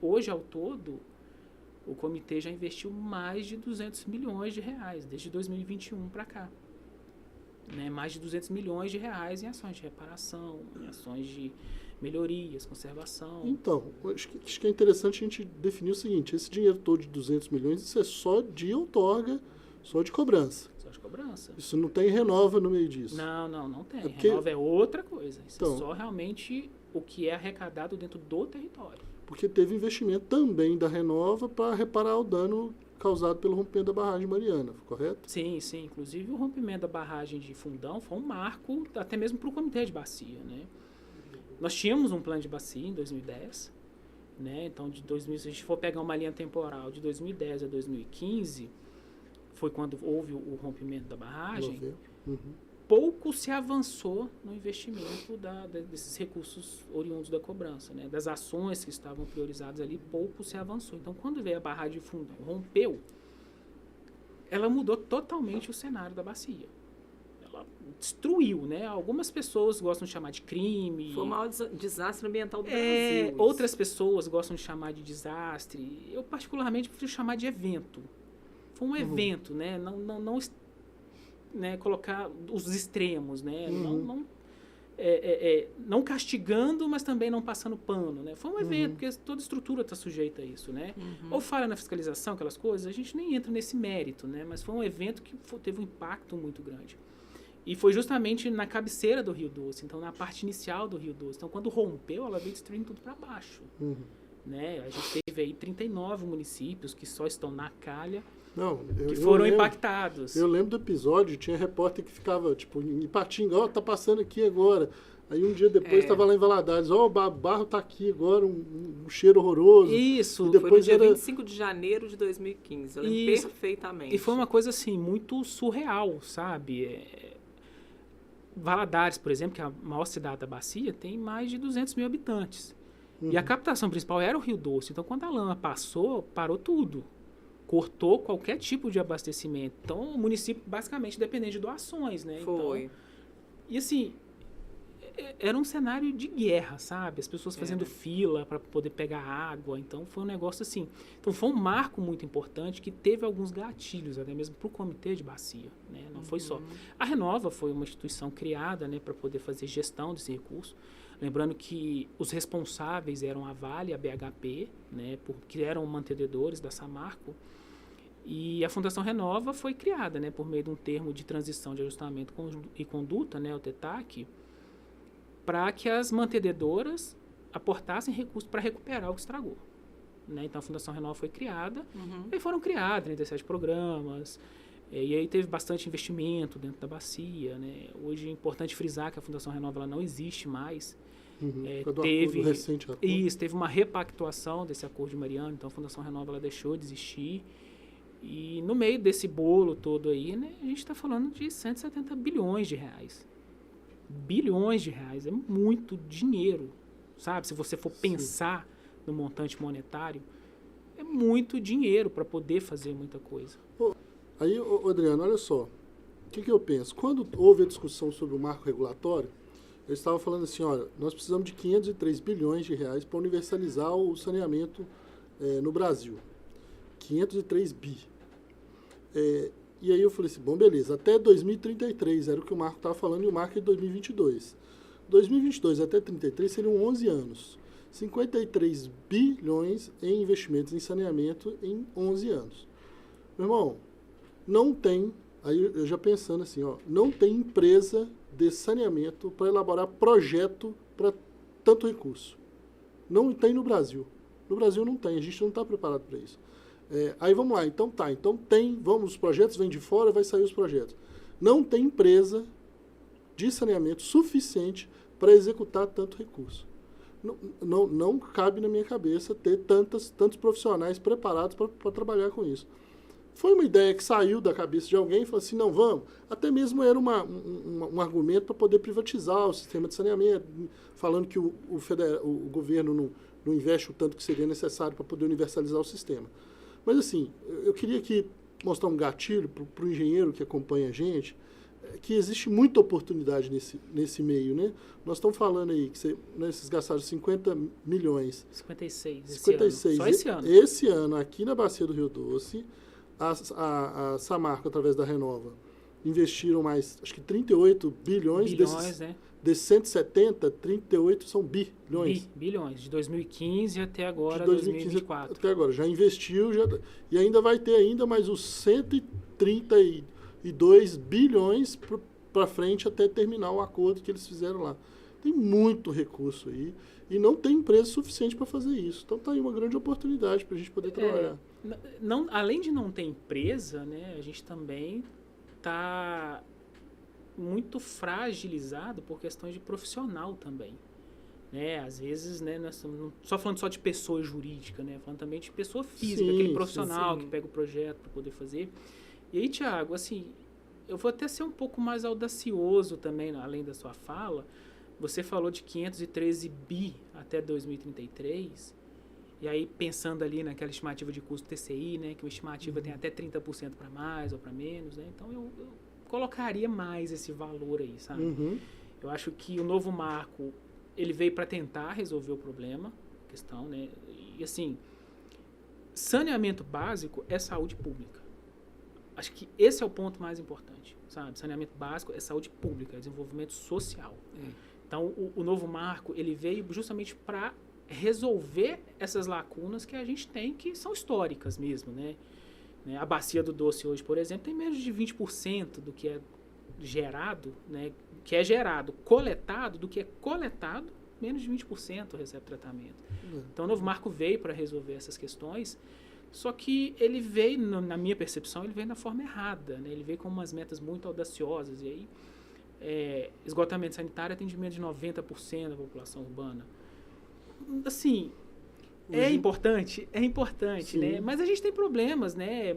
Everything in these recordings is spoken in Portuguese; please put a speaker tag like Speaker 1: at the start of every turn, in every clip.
Speaker 1: Hoje, ao todo, o comitê já investiu mais de 200 milhões de reais, desde 2021 para cá. Né? Mais de 200 milhões de reais em ações de reparação, em ações de melhorias, conservação.
Speaker 2: Então, acho que é interessante a gente definir o seguinte, esse dinheiro todo de 200 milhões, isso é só de outorga, só de cobrança.
Speaker 1: Só de cobrança.
Speaker 2: Isso não tem renova no meio disso.
Speaker 1: Não tem.
Speaker 2: Porque...
Speaker 1: Renova é outra coisa. Isso
Speaker 2: então,
Speaker 1: é só realmente o que é arrecadado dentro do território.
Speaker 2: Porque teve investimento também da Renova para reparar o dano causado pelo rompimento da barragem Mariana, correto?
Speaker 1: Sim. Inclusive o rompimento da barragem de Fundão foi um marco até mesmo para o comitê de bacia, né? Nós tínhamos um plano de bacia em 2010, né? Então, se a gente for pegar uma linha temporal de 2010 a 2015, foi quando houve o rompimento da barragem, pouco se avançou no investimento desses recursos oriundos da cobrança, né? Das ações que estavam priorizadas ali, pouco se avançou. Então, quando veio a barragem de Fundão, rompeu, ela mudou totalmente o cenário da bacia. Ela destruiu, né? Algumas pessoas gostam de chamar de crime.
Speaker 3: Foi o maior desastre ambiental do Brasil.
Speaker 1: Outras pessoas gostam de chamar de desastre. Eu, particularmente, prefiro chamar de evento. Foi um evento, né? Não né, colocar os extremos, né? Não castigando, mas também não passando pano, né? Foi um evento, porque toda estrutura está sujeita a isso, né? Ou falha na fiscalização, aquelas coisas, a gente nem entra nesse mérito, né? Mas foi um evento que teve um impacto muito grande. E foi justamente na cabeceira do Rio Doce, então na parte inicial do Rio Doce. Então, quando rompeu, ela veio destruindo tudo para baixo. Né? A gente teve aí 39 municípios que só estão na calha, que foram impactados.
Speaker 2: Eu lembro do episódio, tinha repórter que ficava, tipo, em Ipatinga, tá passando aqui agora. Aí um dia depois estava lá em Valadares, o barro tá aqui agora, um cheiro horroroso.
Speaker 1: Isso.
Speaker 3: E depois foi no dia 25 de janeiro de 2015, eu lembro perfeitamente.
Speaker 1: E foi uma coisa, assim, muito surreal, sabe? Valadares, por exemplo, que é a maior cidade da bacia, tem mais de 200 mil habitantes. E a captação principal era o Rio Doce. Então, quando a lama passou, parou tudo. Cortou qualquer tipo de abastecimento. Então, o município basicamente dependente de doações, né?
Speaker 3: Foi.
Speaker 1: Então, e assim, era um cenário de guerra, sabe? As pessoas fazendo fila para poder pegar água. Então, foi um negócio assim. Então, foi um marco muito importante que teve alguns gatilhos, até mesmo para o comitê de bacia, né? Não foi só. A Renova foi uma instituição criada, né, para poder fazer gestão desse recurso. Lembrando que os responsáveis eram a Vale e a BHP, né, que eram mantenedores da Samarco. E a Fundação Renova foi criada, né, por meio de um termo de transição de ajustamento e conduta, né, o TETAC, para que as mantenedoras aportassem recursos para recuperar o que estragou. Né? Então, a Fundação Renova foi criada, e foram criados 37 programas, e aí teve bastante investimento dentro da bacia. Né? Hoje é importante frisar que a Fundação Renova ela não existe mais. Teve uma repactuação desse acordo de Mariana, então a Fundação Renova ela deixou de existir. E no meio desse bolo todo aí, né, a gente está falando de 170 bilhões de reais. Bilhões de reais, é muito dinheiro, sabe? Se você for pensar no montante monetário, é muito dinheiro para poder fazer muita coisa.
Speaker 2: Aí, Adriano, olha só, o que eu penso? Quando houve a discussão sobre o marco regulatório, eu estava falando assim, olha, nós precisamos de 503 bilhões de reais para universalizar o saneamento no Brasil. 503 bi. E aí eu falei assim, bom, beleza, até 2033 era o que o Marco estava falando, e o Marco é de 2022. 2022 até 2033 seriam 11 anos. 53 bilhões em investimentos em saneamento em 11 anos. Meu irmão, não tem, aí eu já pensando assim, não tem empresa de saneamento para elaborar projeto para tanto recurso. Não tem no Brasil. No Brasil não tem, a gente não está preparado para isso. Aí vamos lá, então tem, os projetos vêm de fora, vai sair os projetos. Não tem empresa de saneamento suficiente para executar tanto recurso. Não cabe na minha cabeça ter tantos profissionais preparados para trabalhar com isso. Foi uma ideia que saiu da cabeça de alguém e falou assim, não, vamos. Até mesmo era um argumento para poder privatizar o sistema de saneamento, falando que o governo não investe o tanto que seria necessário para poder universalizar o sistema. Mas assim, eu queria aqui mostrar um gatilho para o engenheiro que acompanha a gente. que existe muita oportunidade nesse meio, né? Nós estamos falando aí que vocês gastaram 50 milhões.
Speaker 1: 56.
Speaker 2: 56.
Speaker 1: Só esse ano.
Speaker 2: Esse ano, aqui na Bacia do Rio Doce, a Samarco, através da Renova, investiram mais, acho que 38 bilhões.
Speaker 1: Né?
Speaker 2: Desses 170, 38 são bilhões.
Speaker 1: Bilhões, de 2015 até agora,
Speaker 2: de 2015
Speaker 1: 2024.
Speaker 2: Até agora. Já investiu, e ainda vai ter ainda mais os 132 bilhões para frente até terminar o acordo que eles fizeram lá. Tem muito recurso aí e não tem empresa suficiente para fazer isso. Então tá aí uma grande oportunidade para a gente poder trabalhar.
Speaker 1: Além de não ter empresa, né, a gente também está muito fragilizado por questões de profissional também. Né? Às vezes, né, nós estamos só falando só de pessoa jurídica, né? Falando também de pessoa física,
Speaker 2: sim,
Speaker 1: aquele profissional
Speaker 2: sim.
Speaker 1: que pega o projeto para poder fazer. E aí, Thiago, assim, eu vou até ser um pouco mais audacioso também, além da sua fala. Você falou de 513 bi até 2033, e aí pensando ali naquela estimativa de custo TCI, né, que uma estimativa tem até 30% para mais ou para menos, né? Então eu colocaria mais esse valor aí, sabe? Eu acho que o novo marco, ele veio para tentar resolver o problema, questão, né? E assim, saneamento básico é saúde pública. Acho que esse é o ponto mais importante, sabe? Saneamento básico é saúde pública, é desenvolvimento social. Então, o novo marco, ele veio justamente para resolver essas lacunas que a gente tem, que são históricas mesmo, né? A Bacia do Doce hoje, por exemplo, tem menos de 20% do que é gerado, né? Que é gerado, coletado, do que é coletado, menos de 20% recebe tratamento. Então, o novo marco veio para resolver essas questões, só que ele veio, na minha percepção, ele veio na forma errada, né? Ele veio com umas metas muito audaciosas, e aí esgotamento sanitário, atendimento de 90% da população urbana. Assim, é importante, né? Mas a gente tem problemas, né?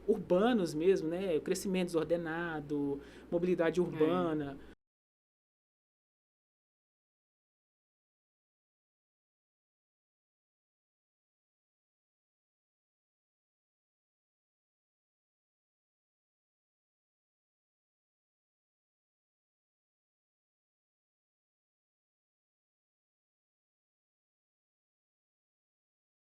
Speaker 1: Urbanos mesmo, né? O crescimento desordenado, mobilidade urbana.